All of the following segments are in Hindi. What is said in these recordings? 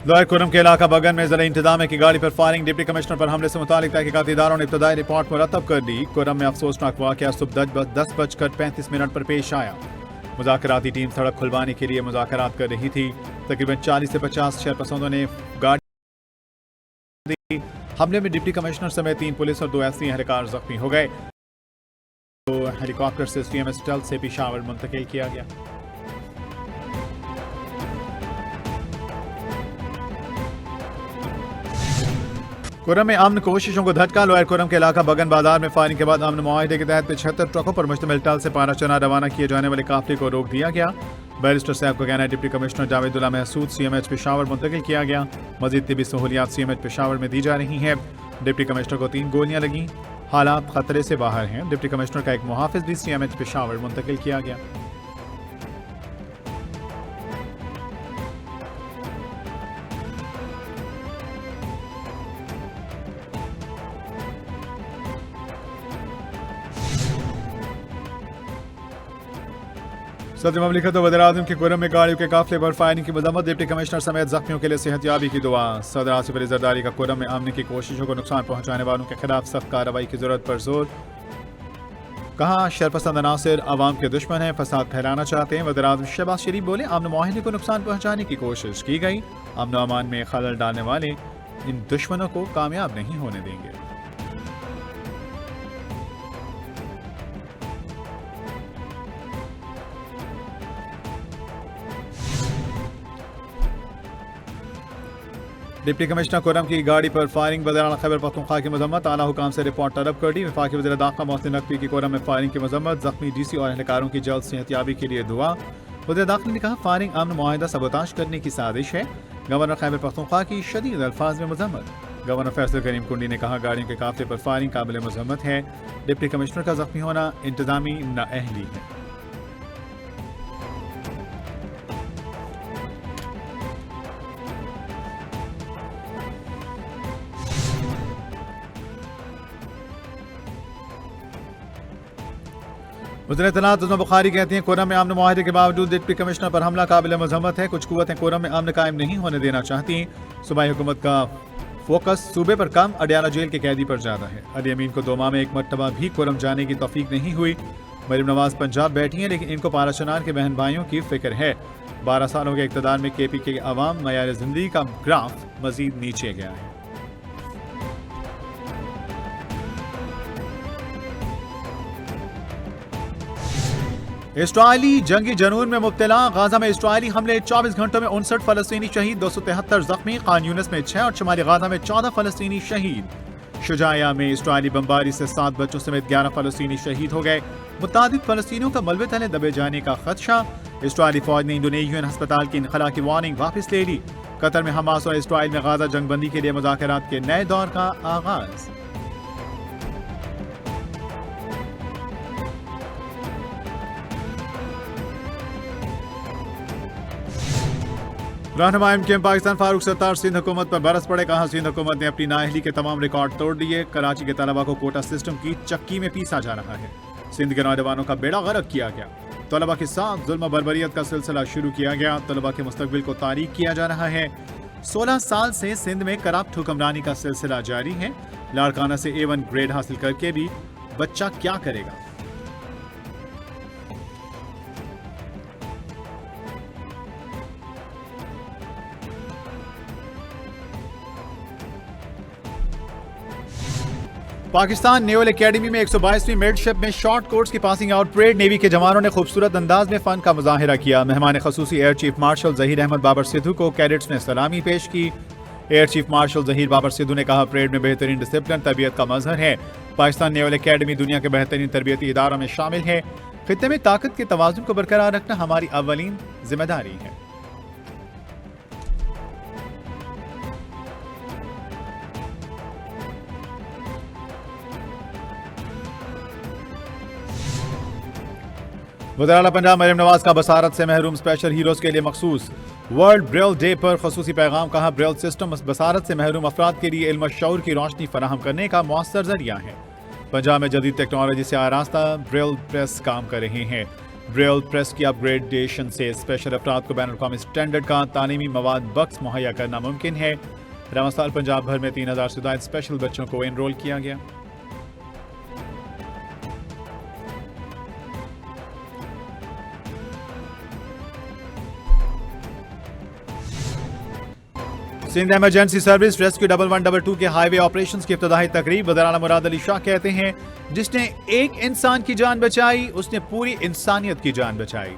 लोअर कुरम के इलाका बगन में जिला इंतजामिया की गाड़ी पर फायरिंग। डिप्टी कमिश्नर पर हमले से मुतालिक तहकीकाती इदारों ने इब्तदाई रिपोर्ट मुरतब कर दी। कुरम में अफसोसनाक वाकया सुबह 10:35 पर पेश आया। मुज़ाकराती टीम सड़क खुलवाने के लिए मुज़ाकरात कर रही थी। तकरीबन 40 से 50 शरपसंदों ने गाड़ी दी। हमले में डिप्टी कमिश्नर समेत 3 पुलिस और 2 एससी एहलकार जख्मी हो गए। तो हेलीकॉप्टर से CMS टल से पेशावर मुंतकिल किया गया। कुरम में अमन कोशिशों को धटका। लोअर कुरम के इलाका बगन बाजार में फायरिंग के बाद अमन मुआहिदे के तहत 75 ट्रकों पर मुश्तमिल टल से पानाचना रवाना किए जाने वाले काफिले को रोक दिया गया। बैरिस्टर साहब का कहना है deputy commissioner Javedullah Mehsud CMH Peshawar मुंतकिल किया गया। मजीद तिबी सहूलियात CMH पेशावर में दी जा रही हैं। डिप्टी कमिश्नर को 3 गोलियां लगी। हालात खतरे से बाहर हैं। डिप्टी कमिश्नर का एक मुहाफिज भी CMH पेशावर मुंतकिल किया गया। सदर ममलिकत और वज़ीर-ए-आज़म के कुरम में गाड़ियों के काफिले पर फायरिंग की मजम्मत। डिप्टी कमिश्नर समेत जख्मियों के लिए सेहतयाबी की दुआ। सदर आसिफ अली जरदारी का कुरम में अमन की कोशिशों को नुकसान पहुंचाने वालों के खिलाफ सख्त कार्रवाई की जरूरत पर जोर। कहा शरपसंद अनासिर अवाम के दुश्मन है, फसाद फैलाना चाहते हैं। वज़ीर-ए-आज़म शहबाज शरीफ बोले अमन मुआहिदे को नुकसान पहुंचाने की कोशिश की गई। अमन और अमान में खलल डालने वाले इन दुश्मनों को कामयाब नहीं होने देंगे। डिप्टी कमिश्नर कुरम की गाड़ी पर फायरिंग। वज़ीर खैबर पख्तूनख्वा की मजम्मत। आला हुकाम से रिपोर्ट तलब कर दी। वफाकी वज़ीर दाखिला मोहसिन नकवी की कुरम में फायरिंग की मजम्मत। जख्मी DC और एहलकारों की जल्द सेहतयाबी के लिए दुआ। वज़ीर दाखिला ने कहा फायरिंग अमन मुआहिदा सबोताश करने की साजिश है। गवर्नर खैबर पख्तूनख्वा की शदीद अल्फाज में मजम्मत। गवर्नर फैसल करीम कुंडी ने कहा गाड़ियों के काफिले पर फायरिंग काबिल मजम्मत है। डिप्टी कमिश्नर का जख्मी होना इंतजामी नाअहली है। वज़ीर इत्तलात उस्मा बुखारी कहती हैं कुरम में अमन मुआहिदे के बावजूद डिप्टी कमिश्नर पर हमला काबिल मजम्मत है। कुछ कुव्वतें कुरम में अमन कायम नहीं होने देना चाहती। सूबाई हुकूमत का फोकस सूबे पर कम, अडियाला जेल के कैदी पर ज्यादा है। अली अमीन को 2 माह में एक मरतबा भी कुरम जाने की तौफीक नहीं हुई। मरीम नवाज पंजाब बैठी हैं लेकिन इनको पाराचनार के बहन भाइयों की फिक्र है। 12 सालों के इक़्तिदार में KP के अवाम मयार जिंदगी का ग्राफ मजीद नीचे गया है। इस्राइली जंगी जनून में मुब्तला। गाजा में इस्राइली हमले 24 घंटों में 59 फलस्तीनी शहीद, 273 जख्मी। खान यूनिस में 6 और शुमाली गाजा में 14 फलस्तीनी शहीद। शुजाया में इस्राइली बमबारी से 7 बच्चों समेत 11 फलस्तीनी शहीद हो गए। मुतादिद फलस्तीनियों का मलबे तले दबे जाने का खदशा। इस्राइली फौज ने इंडोनेशियन अस्पताल की इनखला की वार्निंग वापस ले ली। कतर में हमास और इस्राइल में गाजा जंगबंदी के लिए मुज़ाकरात के नए दौर का आगाज। रहनुमा MKM पाकिस्तान फारूक सत्तार सिंध हुकूमत पर बरस पड़े। कहा सिंध हुकूमत ने अपनी नाअहली के तमाम रिकॉर्ड तोड़ दिए। कराची के तलबा को कोटा सिस्टम की चक्की में पीसा जा रहा है। सिंध के नौजवानों का बेड़ा गर्क किया गया। तलबा के साथ जुल्म बर्बरियत का सिलसिला शुरू किया गया। तलबा के मुस्तकबिल को तारीक किया जा रहा है। 16 साल से सिंध में करप्ट हुक्मरानी का सिलसिला जारी है। लाड़काना से A1 ग्रेड हासिल करके भी बच्चा क्या करेगा। पाकिस्तान नेवल एकेडमी में 122वीं मिडशिप में शॉर्ट कोर्स की पासिंग आउट परेड। नेवी के जवानों ने खूबसूरत अंदाज में फन का मुजाहिरा किया। मेहमान खसूसी air chief marshal Zaheer Ahmed Babar Sidhu को कैडेट्स ने सलामी पेश की। Air chief marshal Zaheer Babar Sidhu ने कहा परेड में बेहतरीन डिसिप्लिन तरबियत का मजहर है। पाकिस्तान नेवल एकेडमी दुनिया के बेहतरीन तरबियती इदारों में शामिल है। खित्ते में ताकत के तवाज़ुन को बरकरार रखना हमारी अव्वलीन जिम्मेदारी है। वज़ीर आला पंजाब मरीम नवाज का बसारत से महरूम स्पेशल हीरोज के लिए मखसूस वर्ल्ड ब्रेल डे पर खसूसी पैगाम। कहा ब्रेल सिस्टम बसारत से महरूम अफराद के लिए इल्म शऊर की रोशनी फराहम करने का मौसर जरिया है। पंजाब में जदीद टेक्नोलॉजी से आरास्ता ब्रेल प्रेस काम कर रहे हैं। ब्रेल प्रेस की अपग्रेडेशन से स्पेशल अफराद को बैनुल-अक़वामी स्टैंडर्ड का तालीमी मवाद बक्स मुहैया करना मुमकिन है। रमज़ान साल पंजाब भर में 3000 से ज़ायद स्पेशल बच्चों को एनरोल किया गया। सिंध इमरजेंसी सर्विस रेस्क्यू 1112 के हाईवे ऑपरेशंस की इब्तिदाई तकरीब वज़ीर आला मुराद अली शाह कहते हैं, जिसने एक इंसान की जान बचाई उसने पूरी इंसानियत की जान बचाई।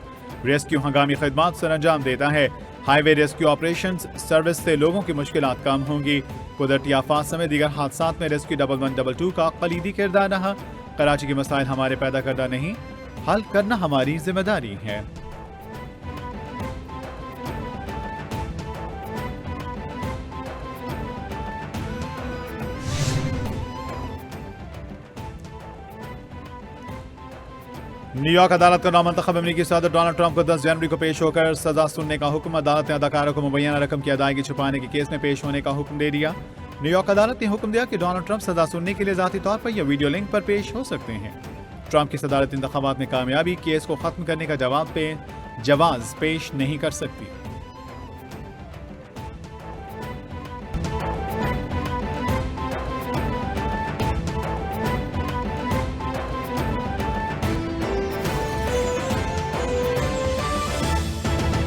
रेस्क्यू हंगामी खिदमात सर अंजाम देता है। हाईवे रेस्क्यू ऑपरेशंस सर्विस से लोगों की मुश्किलात कम होंगी। कुदरती आफात समेत दीगर हादसात में रेस्क्यू 1112 का कलीदी किरदार रहा। कराची के मसाइल हमारे पैदा करना नहीं, हल करना हमारी जिम्मेदारी है। न्यूयॉर्क अदालत का नामंतखब अमेरिकी सदर डोनाल्ड ट्रंप को 10 जनवरी को पेश होकर सजा सुनने का हुक्म। अदालत ने अदाकारों को मुबैना रकम की अदायगी छुपाने के केस में पेश होने का हुक्म दे दिया। न्यूयॉर्क अदालत ने हुक्म दिया कि डोनाल्ड ट्रंप सजा सुनने के लिए ज़ाती तौर पर या वीडियो लिंक पर पेश हो सकते हैं। ट्रंप की सदारती इंतखाबात में कामयाबी केस को खत्म करने का जवाब पेश नहीं कर सकती।